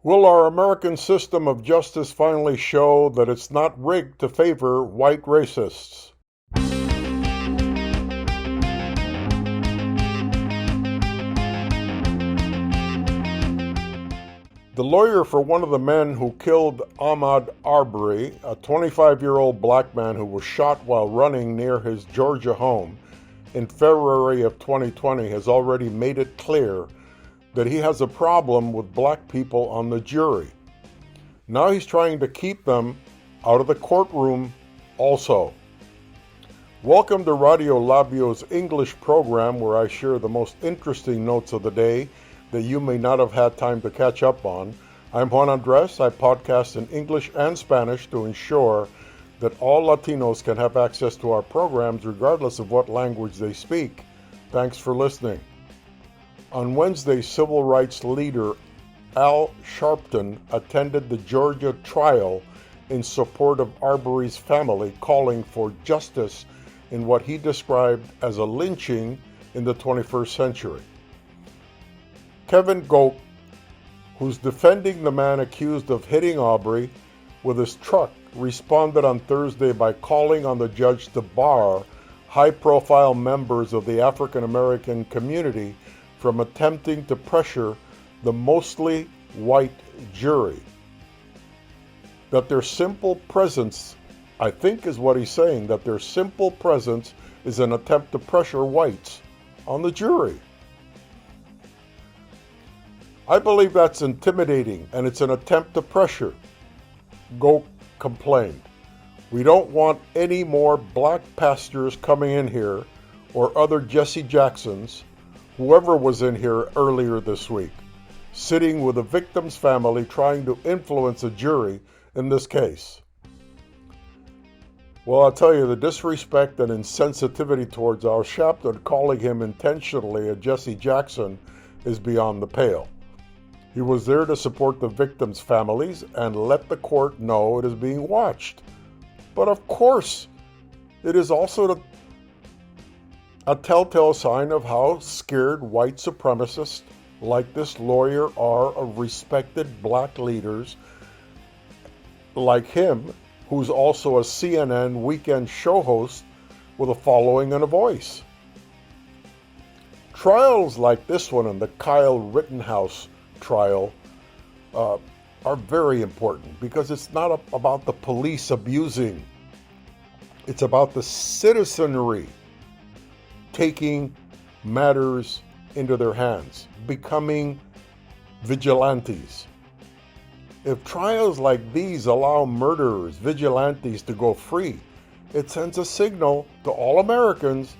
Will our American system of justice finally show that it's not rigged to favor white racists? The lawyer for one of the men who killed Ahmaud Arbery, a 25-year-old black man who was shot while running near his Georgia home in February of 2020, has already made it clear that he has a problem with black people on the jury. Now he's trying to keep them out of the courtroom also. Welcome to Radio Labio's English program, where I share the most interesting notes of the day that you may not have had time to catch up on. I'm Juan Andres. I podcast in English and Spanish to ensure that all Latinos can have access to our programs regardless of what language they speak. Thanks for listening. On Wednesday, civil rights leader Al Sharpton attended the Georgia trial in support of Arbery's family, calling for justice in what he described as a lynching in the 21st century. Kevin Goke, who's defending the man accused of hitting Arbery with his truck, responded on Thursday by calling on the judge to bar high-profile members of the African American community from attempting to pressure the mostly white jury. That their simple presence, I think is what he's saying, that their simple presence is an attempt to pressure whites on the jury. I believe that's intimidating, and it's an attempt to pressure. Goke complained. We don't want any more black pastors coming in here or other Jesse Jacksons, whoever was in here earlier this week, sitting with the victim's family trying to influence a jury in this case. Well, I'll tell you, the disrespect and insensitivity towards Al Sharpton, calling him intentionally a Jesse Jackson, is beyond the pale. He was there to support the victims' families and let the court know it is being watched. But of course, it is also a telltale sign of how scared white supremacists like this lawyer are of respected black leaders like him, who's also a CNN weekend show host with a following and a voice. Trials like this one and the Kyle Rittenhouse trial are very important, because it's not about the police abusing. It's about the citizenry taking matters into their hands, becoming vigilantes. If trials like these allow murderers, vigilantes to go free, it sends a signal to all Americans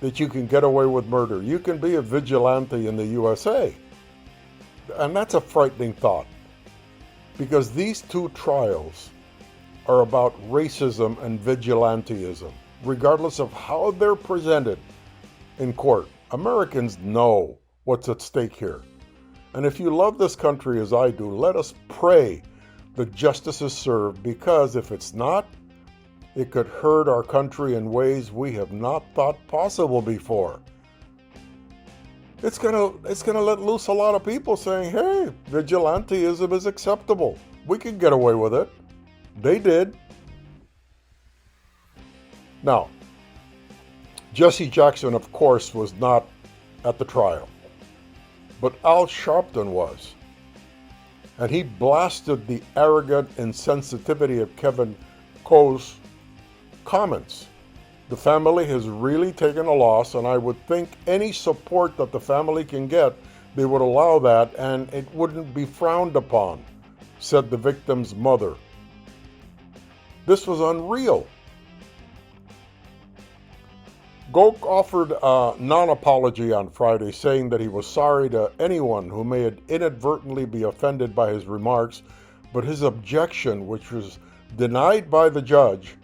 that you can get away with murder. You can be a vigilante in the USA. And that's a frightening thought, because these two trials are about racism and vigilantism, regardless of how they're presented in court. Americans know what's at stake here. And if you love this country as I do, let us pray that justice is served, because if it's not, it could hurt our country in ways we have not thought possible before. It's gonna let loose a lot of people saying, hey, vigilantism is acceptable. We can get away with it. They did. Now, Jesse Jackson, of course, was not at the trial, but Al Sharpton was. And he blasted the arrogant insensitivity of Kevin Coe's comments. The family has really taken a loss, and I would think any support that the family can get, they would allow that, and it wouldn't be frowned upon, said the victim's mother. This was unreal. Goke offered a non-apology on Friday, saying that he was sorry to anyone who may inadvertently be offended by his remarks, but his objection, which was denied by the judge,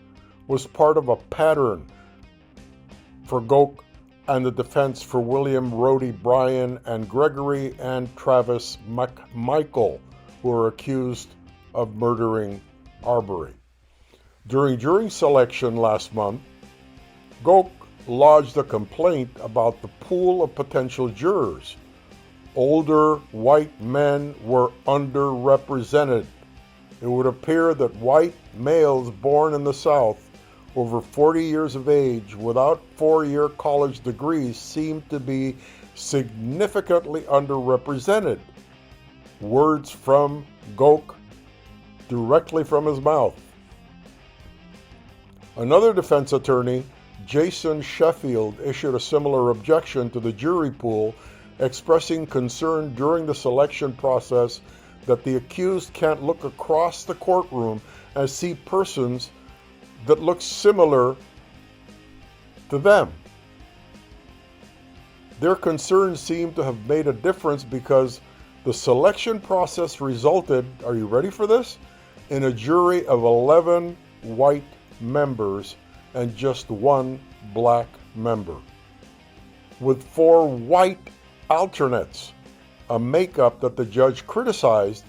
was part of a pattern for Goke and the defense for William Rhodey Bryan and Gregory and Travis McMichael, who are accused of murdering Arbery. During jury selection last month, Goke lodged a complaint about the pool of potential jurors older white men were underrepresented. It would appear that white males born in the South over 40 years of age without four-year college degrees seem to be significantly underrepresented. Words from Goke, directly from his mouth. Another defense attorney, Jason Sheffield, issued a similar objection to the jury pool, expressing concern during the selection process that the accused can't look across the courtroom and see persons that look similar to them. Their concerns seem to have made a difference because the selection process resulted, are you ready for this? In a jury of 11 white members and just one black member, with 4 white alternates, a makeup that the judge criticized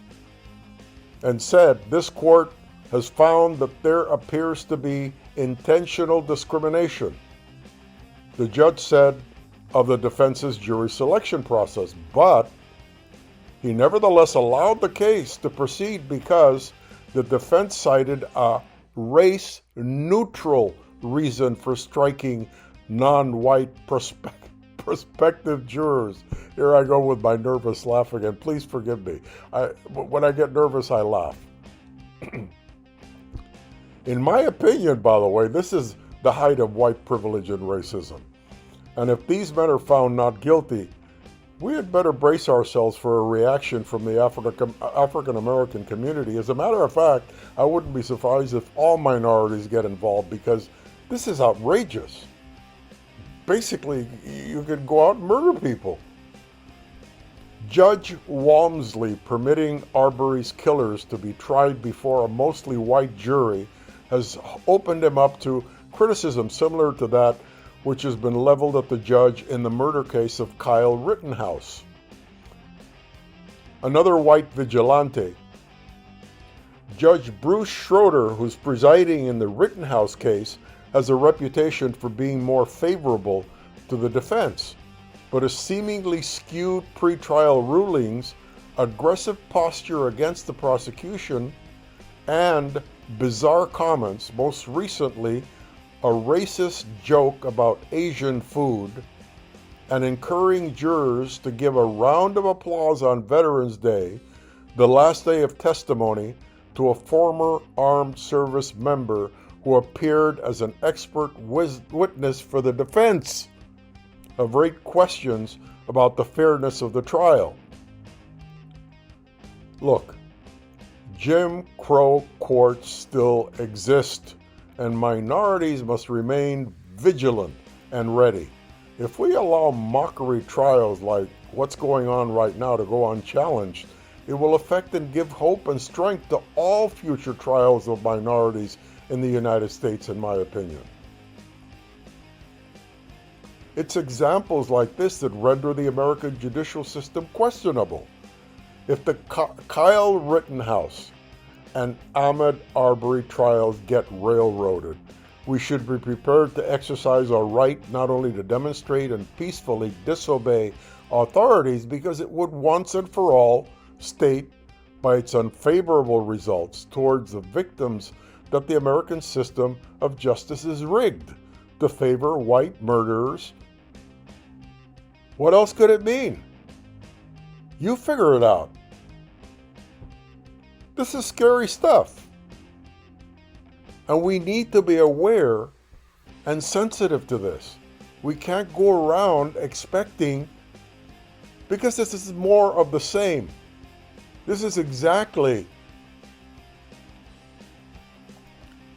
and said this court has found that there appears to be intentional discrimination. The judge said of the defense's jury selection process, but he nevertheless allowed the case to proceed because the defense cited a race-neutral reason for striking non-white prospective jurors. Here I go with my nervous laugh again. Please forgive me. When I get nervous, I laugh. In my opinion, by the way, this is the height of white privilege and racism. And if these men are found not guilty, we had better brace ourselves for a reaction from the African American community. As a matter of fact, I wouldn't be surprised if all minorities get involved because this is outrageous. Basically, you could go out and murder people. Judge Walmsley permitting Arbery's killers to be tried before a mostly white jury has opened him up to criticism similar to that which has been leveled at the judge in the murder case of Kyle Rittenhouse. Another white vigilante, Judge Bruce Schroeder, who's presiding in the Rittenhouse case, has a reputation for being more favorable to the defense, but his seemingly skewed pretrial rulings, aggressive posture against the prosecution, and bizarre comments, most recently a racist joke about Asian food, and encouraging jurors to give a round of applause on Veterans Day, the last day of testimony, to a former armed service member who appeared as an expert witness for the defense, have raised questions about the fairness of the trial. Look, Jim Crow courts still exist, and minorities must remain vigilant and ready. If we allow mockery trials like what's going on right now to go unchallenged, it will affect and give hope and strength to all future trials of minorities in the United States, in my opinion. It's examples like this that render the American judicial system questionable. If the Kyle Rittenhouse and Ahmaud Arbery trials get railroaded, we should be prepared to exercise our right not only to demonstrate and peacefully disobey authorities, because it would once and for all state by its unfavorable results towards the victims that the American system of justice is rigged to favor white murderers. What else could it mean? You figure it out. This is scary stuff. And we need to be aware and sensitive to this. We can't go around expecting, because this is more of the same. This is exactly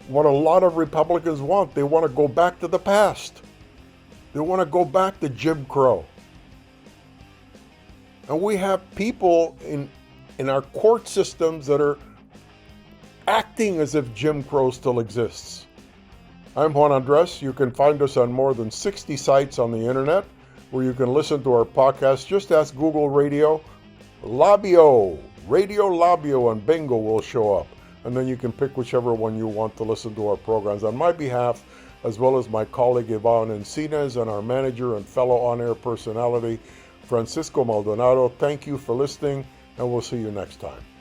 what a lot of Republicans want. They want to go back to the past. They want to go back to Jim Crow. And we have people in our court systems that are acting as if Jim Crow still exists. I'm Juan Andres. You can find us on more than 60 sites on the internet where you can listen to our podcast. Just ask Google Radio Labio, and bingo will show up. And then you can pick whichever one you want to listen to our programs. On my behalf, as well as my colleague Yvonne Encinas and our manager and fellow on-air personality, Francisco Maldonado. Thank you for listening, and we'll see you next time.